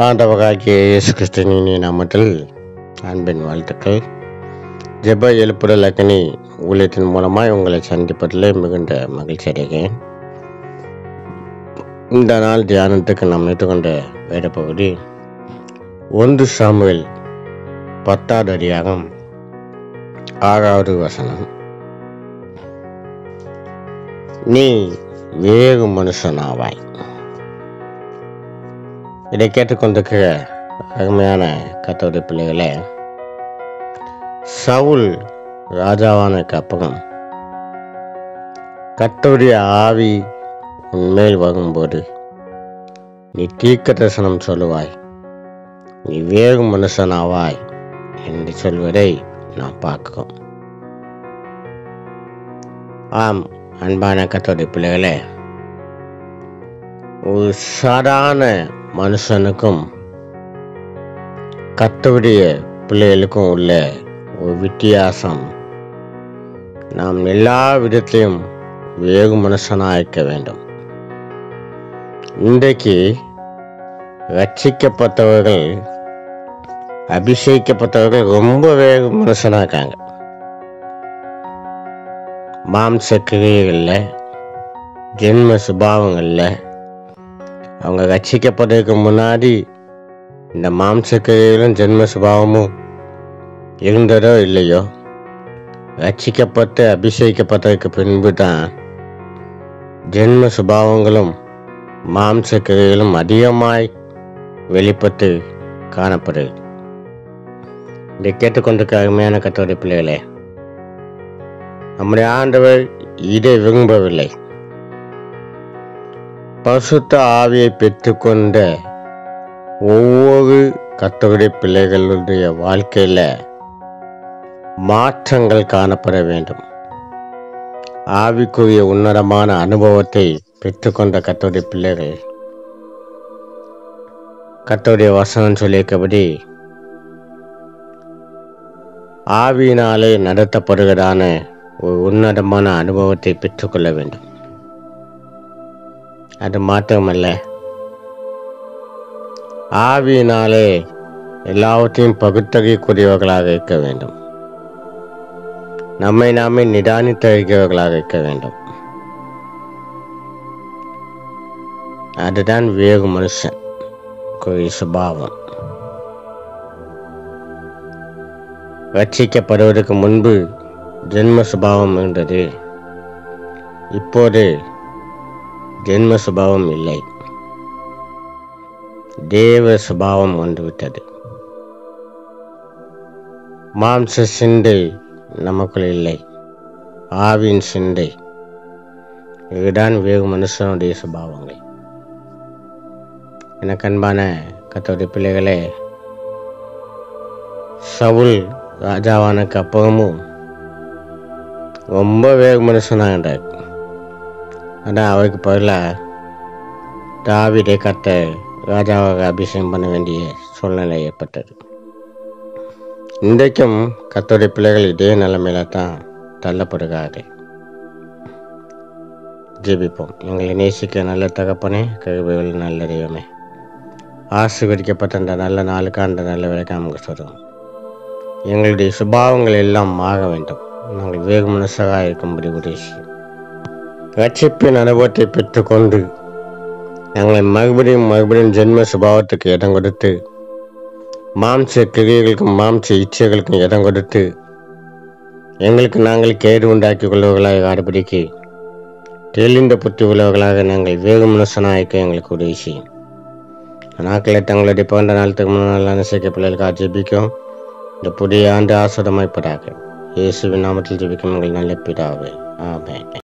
ஆண்டவராகிய இயேசு கிறிஸ்துவின் நாமத்தில் அன்பின் வாழ்த்துக்கள். ஜெப எழுப்புதல் அக்னி ஊழியத்தின் மூலமாய் உங்களை சந்திப்பதில் மிகுந்த மகிழ்ச்சி அடைகிறேன். இந்த நாள் தியானத்துக்கு நாம் எடுத்துக்கொண்ட வேத பகுதி 1 சாமுவேல் 10வது அதிகாரம் 6வது வசனம். நீ வேறு மனுஷனாவாய். இதை கேட்டுக்கொண்டிருக்கிற அருமையான கர்த்தருடைய பிள்ளைகளே, சவுல் ராஜாவானதுக்கு அப்புறம் கர்த்தருடைய ஆவி உன்மேல் வரும்போது நீ தீர்க்க தரிசனம் சொல்லுவாய், நீ வேறு மனுஷனாவாய் என்று சொல்வதை நாம் பார்க்கிறோம். ஆம், அன்பான கர்த்தருடைய பிள்ளைகளே, ஒரு சாதாரண மனுஷனுக்கும் கர்த்தருடைய பிள்ளைகளுக்கும் உள்ள ஒரு வித்தியாசம், நாம் எல்லா விதத்திலும் வேறு மனுஷனாக இருக்க வேண்டும். இன்றைக்கு ரட்சிக்கப்பட்டவர்கள், அபிஷேகிக்கப்பட்டவர்கள் ரொம்ப வேறு மனுஷனாக இருக்காங்க. மாம்ச கிரியைகளில், ஜென்ம சுபாவங்களில், அவங்க ரட்சிக்கப்பட்டதுக்கு முன்னாடி இந்த மாம்சக்கிரையிலும் ஜென்ம சுபாவமும் இருந்ததோ இல்லையோ, ரட்சிக்கப்பட்டு அபிஷேகிக்கப்பட்டதுக்கு பின்பு தான் ஜென்ம சுபாவங்களும் மாம்சக்கிரையிலும் அதிகமாய் வெளிப்பட்டு காணப்படுது. இதை கேட்டுக்கொண்டிருக்க அருமையான கர்த்தருடைய பிள்ளைகளே, நம்முடைய ஆண்டவர் இதை விரும்பவில்லை. பரிசுத்த ஆவியை பெற்றுக்கொண்ட ஒவ்வொரு கர்த்தருடைய பிள்ளைகளுடைய வாழ்க்கையில மாற்றங்கள் காணப்பட வேண்டும். ஆவிக்குரிய உன்னதமான அனுபவத்தை பெற்றுக்கொண்ட கர்த்தருடைய பிள்ளைகள், கர்த்தருடைய வசனம் சொல்லியிருக்கபடி ஆவியினாலே நடத்தப்படுவதான ஒரு உன்னதமான அனுபவத்தை பெற்றுக்கொள்ள வேண்டும். அது மாத்திரமல்ல, ஆவியினாலே எல்லாவற்றையும் பகுத்தறியக்கூடியவர்களாக இருக்க வேண்டும். நம்மை நாமே நிதானித்தறிகிறவர்களாக இருக்க வேண்டும். அதுதான் வேறு மனுஷன் சுபாவம். ரட்சிக்கப்படுவதற்கு முன்பு ஜென்ம சுபாவம் இருந்தது. இப்போது ஜென்ம சுபாவம் இல்லை, தேவ சுபாவம் வந்துவிட்டது. மாம்ச சிந்தை நமக்குள் இல்லை, ஆவின் சிந்தை. இதுதான் வேறு மனுஷனுடைய சுபாவங்கள். எனக்கு அன்பான கர்த்தருடைய பிள்ளைகளே, சவுல் ராஜாவானதுக்கு அப்புறமும் ரொம்ப வேறு மனுஷனாக, ஆனால் அவருக்கு பதிலாக தாவீதை கர்த்தர் ராஜாவாக அபிஷேகம் பண்ண வேண்டிய சூழ்நிலை ஏற்பட்டது. இன்றைக்கும் கர்த்தருடைய பிள்ளைகள் இதே நிலைமையில தான் தள்ளப்படுகிறார்கள். ஜெபிப்போம். எங்களை நேசிக்க நல்ல தகப்பனே, கருவிகள் நல்ல தெய்வமே, ஆசீர்வதிக்கப்பட்ட அந்த நல்ல நாளுக்கு அந்த நல்ல விலைக்கு நமக்கு சொல்லுவோம். எங்களுடைய சுபாவங்கள் எல்லாம் மாற வேண்டும். நாங்கள் வேறு மனுஷராக இருக்கும்படி உதவி. ரட்சிப்பின் அனுபவத்தை பெற்றுக்கொண்டு நாங்களை மறுபடியும் ஜென்ம சுபாவத்துக்கு இடம் கொடுத்து, மாம்ச கிரியைகளுக்கும் மாம்ச இச்சைகளுக்கும் இடம் கொடுத்து, எங்களுக்கு நாங்கள் கேடு உண்டாக்கி கொள்வர்களாக ஆடுபடிக்கு தெளிந்த புத்தி உள்ளவர்களாக நாங்கள் வேறு மனுஷனாக எங்களுக்கு உதவி செய்யும். நாட்களை தங்களுடைய பிறந்த நாளுக்கு முன்னால் அனுசரிக்க பிள்ளைகளுக்காக ஜெபிக்கும். இந்த புதிய ஆண்டு ஆசிரமாய்ப்பதாக இயேசுவின் நாமத்தில் ஜெபிக்கும் எங்கள் நல்ல பிதாவே, ஆமென்.